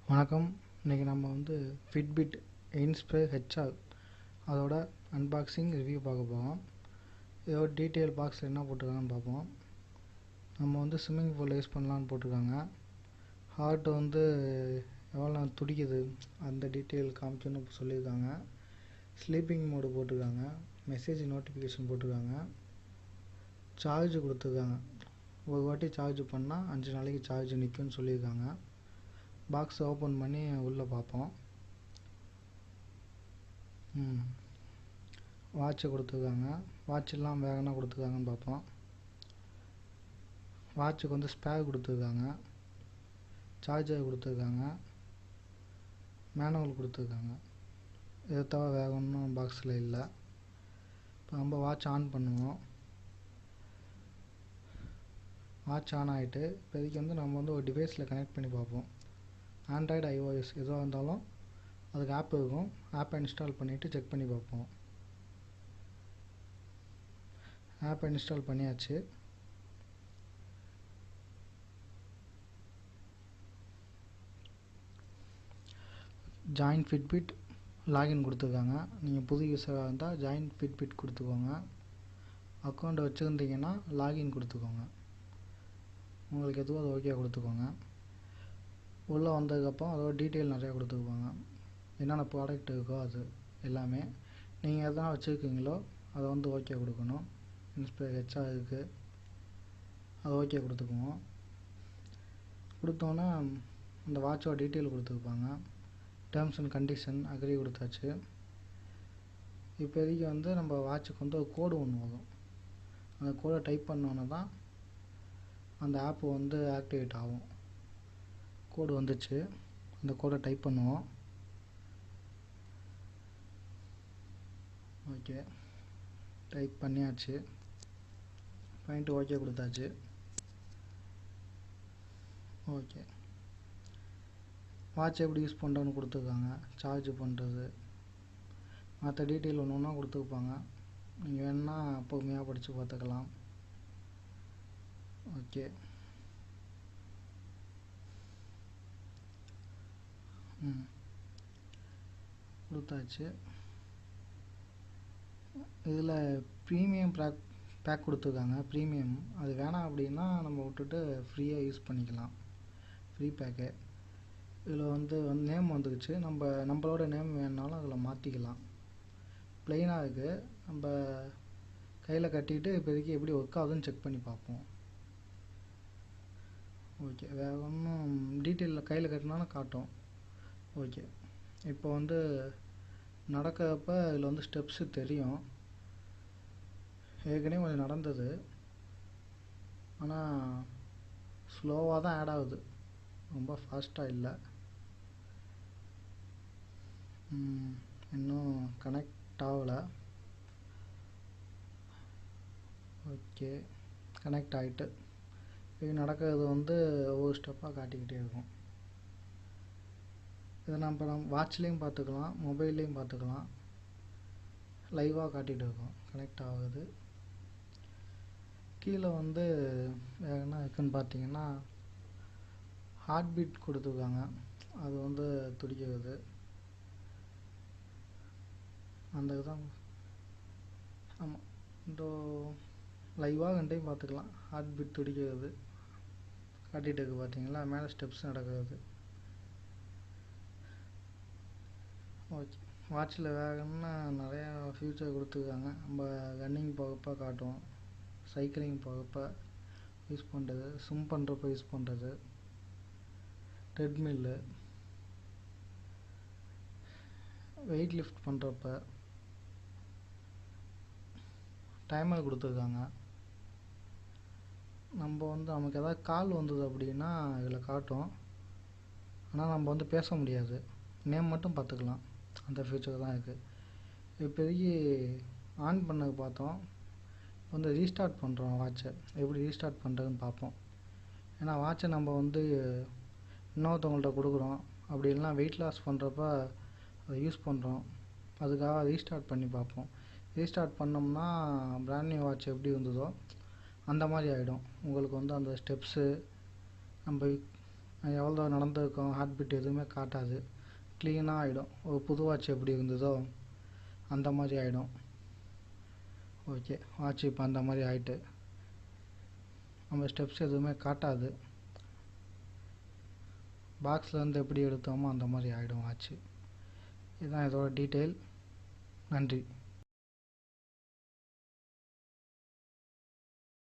வணக்கம். இன்றைக்கி நம்ம வந்து ஃபிட்பிட் இன்ஸ்பயர் ஹெச்ஆர் அதோட அன்பாக்சிங் ரிவ்யூ பார்க்க போகிறோம். இதோட டீட்டெயில் பாக்ஸில் என்ன போட்டிருக்காங்கன்னு பார்ப்போம். நம்ம வந்து ஸ்விம்மிங் பூலில் யூஸ் பண்ணலான்னு போட்டிருக்காங்க. ஹார்ட் வந்து எவ்வளோ துடிக்குது அந்த டீட்டெயில் காமிக்கணும்னு சொல்லியிருக்காங்க. ஸ்லீப்பிங் மோடு போட்டிருக்காங்க. மெசேஜ் நோட்டிஃபிகேஷன் போட்டிருக்காங்க. சார்ஜ் கொடுத்துருக்காங்க. ஒரு வாட்டி சார்ஜ் பண்ணால் 5 நாளைக்கு சார்ஜ் நிற்கும்னு சொல்லியிருக்காங்க. பாக்ஸ் ஓப்பன் பண்ணி உள்ளே பார்ப்போம். வாட்சை கொடுத்துருக்காங்க. வாட்செல்லாம் வேறு என்ன கொடுத்துருக்காங்கன்னு பார்ப்போம். வாட்சுக்கு வந்து ஸ்பேர் கொடுத்துருக்காங்க. சார்ஜர் கொடுத்துருக்காங்க. மேனுவல் கொடுத்துருக்காங்க. இதை தவிர வேறு ஒன்றும் பாக்ஸில் இல்லை. இப்போ நம்ம வாட்ச் ஆன் பண்ணுவோம். வாட்ச் ஆன் ஆகிட்டு இப்போதைக்கு வந்து நம்ம வந்து ஒரு டிவைஸில் கனெக்ட் பண்ணி பார்ப்போம். ஆண்ட்ராய்டு iOS எதுவாக இருந்தாலும் அதுக்கு ஆப் இருக்கும். ஆப்பை இன்ஸ்டால் பண்ணிவிட்டு செக் பண்ணி பார்ப்போம். ஆப்பை இன்ஸ்டால் பண்ணியாச்சு. ஜாயின் ஃபிட்பிட் லாகின் கொடுத்துருக்காங்க. நீங்கள் புது யூஸராக இருந்தால் ஜாயின் ஃபிட்பிட் கொடுத்துக்கோங்க. அக்கௌண்ட் வச்சுருந்தீங்கன்னா லாகின் கொடுத்துக்கோங்க. உங்களுக்கு எதுவும் அது ஓகே கொடுத்துக்கோங்க. உள்ளே வந்ததுக்கப்புறம் அதோட டீட்டெயில் நிறையா கொடுத்துருப்பாங்க. என்னென்ன ப்ராடக்ட் இருக்கோ அது எல்லாமே. நீங்கள் எதனா வச்சுருக்கீங்களோ அதை வந்து ஓகே கொடுக்கணும். இன்ஸ்பயர் ஹெச்ஆர் இருக்குது, அது ஓகே கொடுத்துக்குவோம். கொடுத்தோன்னே அந்த வாட்சோட டீட்டெயில் கொடுத்துருப்பாங்க. டேர்ம்ஸ் அண்ட் கண்டிஷன் அக்ரி கொடுத்தாச்சு. இப்போதைக்கு வந்து நம்ம வாட்சுக்கு வந்து ஒரு கோடு ஒன்று வரும். அந்த கோடை டைப் பண்ணோன்னே தான் அந்த ஆப்பு வந்து ஆக்டிவேட் ஆகும். கோடு வந்துச்சு. அந்த கோடை டைப் பண்ணுவோம். ஓகே, டைப் பண்ணியாச்சு. பண்ணிட்டு ஓகே கொடுத்தாச்சு. ஓகே, வாட்ச் எப்படி யூஸ் பண்ணுறோன்னு கொடுத்துருக்காங்க. சார்ஜ் பண்ணுறது மற்ற டீட்டெயில் ஒன்று ஒன்றா கொடுத்துருப்பாங்க. நீங்கள் வேணுன்னா பொறுமையாக படித்து பார்த்துக்கலாம். ஓகே, கொடுத்தாச்சு. இதில் ப்ரீமியம் பேக் கொடுத்துருக்காங்க. ப்ரீமியம் அது வேணாம் அப்படின்னா நம்ம விட்டுட்டு ஃப்ரீயாக யூஸ் பண்ணிக்கலாம். ஃப்ரீ பேக்கு. இதில் வந்து நேம் வந்துருச்சு. நம்மளோட நேம் வேணுனாலும் அதில் மாற்றிக்கலாம். ப்ளைனாக இருக்குது. நம்ம கையில் கட்டிட்டு இப்போதைக்கு எப்படி ஒர்க் ஆகுதுன்னு செக் பண்ணி பார்ப்போம். ஓகே, வேறு ஒன்றும் டீட்டெயிலில் கையில் கட்டினாலும் காட்டும். ஓகே, இப்போ வந்து நடக்கிறப்ப இதில் வந்து ஸ்டெப்ஸு தெரியும். ஏற்கனவே கொஞ்சம் நடந்தது, ஆனால் ஸ்லோவாக தான் ஆட் ஆகுது, ரொம்ப ஃபாஸ்ட்டாக இல்லை. இன்னும் கனெக்ட் ஆகலை. ஓகே, கனெக்ட் ஆகிட்டு இது நடக்கிறது வந்து ஒவ்வொரு ஸ்டெப்பாக காட்டிக்கிட்டே இருக்கும். இதை நம்ம வாட்ச்லேயும் பார்த்துக்கலாம், மொபைல்லையும் பார்த்துக்கலாம். லைவாக காட்டிகிட்டு இருக்கோம். கனெக்ட் ஆகுது. கீழே வந்து வேறு என்ன இருக்குதுன்னு பார்த்தீங்கன்னா ஹார்ட் பீட் கொடுத்துருக்காங்க. அது வந்து துடிக்கிறது. அந்த இதுதான். ஆமாம், இந்த லைவாக ரெண்டையும் பார்த்துக்கலாம். ஹார்ட் பீட் துடிக்கிறது காட்டிகிட்டு இருக்குது பார்த்தீங்களா. மேலே ஸ்டெப்ஸ் நடக்கிறது. ஓகே, வாட்சில் வேறு என்ன நிறையா ஃபியூச்சர் கொடுத்துருக்காங்க. நம்ம ரன்னிங் போகிறப்ப காட்டும், சைக்கிளிங் போகிறப்ப யூஸ் பண்ணுறது, ஸ்விம் பண்ணுறப்ப யூஸ் பண்ணுறது, ட்ரெட்மில்லு, வெயிட் லிஃப்ட் பண்ணுறப்ப, டைமர் கொடுத்துருக்காங்க. நம்ம வந்து நமக்கு எதாவது கால் வந்தது அப்படின்னா இதில் காட்டும். ஆனால் நம்ம வந்து பேச முடியாது. நேம் மட்டும் பார்த்துக்கலாம். அந்த ஃபியூச்சர் தான் இருக்குது. இப்போதைக்கு ஆன் பண்ணது பார்த்தோம். வந்து ரீஸ்டார்ட் பண்ணுறோம் வாட்சை. எப்படி ரீஸ்டார்ட் பண்ணுறதுன்னு பார்ப்போம். ஏன்னா வாட்சை நம்ம வந்து இன்னொருத்தவங்கள்ட்ட கொடுக்குறோம், அப்படி இல்லைனா வெயிட் லாஸ் பண்ணுறப்ப அதை யூஸ் பண்ணுறோம். அதுக்காக ரீஸ்டார்ட் பண்ணி பார்ப்போம். ரீஸ்டார்ட் பண்ணோம்னா பிராண்ட் நியூ வாட்ச் எப்படி இருந்ததோ அந்த மாதிரி ஆகிடும். உங்களுக்கு வந்து அந்த ஸ்டெப்ஸு நம்ம எவ்வளோ நடந்திருக்கோம் ஹார்ட் பீட் எதுவுமே காட்டாது, க்ளீனாக ஆகிடும். ஒரு புது வாட்ச் எப்படி இருந்ததோ அந்த மாதிரி ஆகிடும். ஓகே, வாட்ச் இப்போ அந்த மாதிரி ஆகிட்டு நம்ம ஸ்டெப்ஸ் எதுவுமே காட்டாது. பாக்ஸில் வந்து எப்படி எடுத்தோமோ அந்த மாதிரி ஆகிடும் வாட்ச்சு. இதுதான் இதோட டீட்டெயில். நன்றி.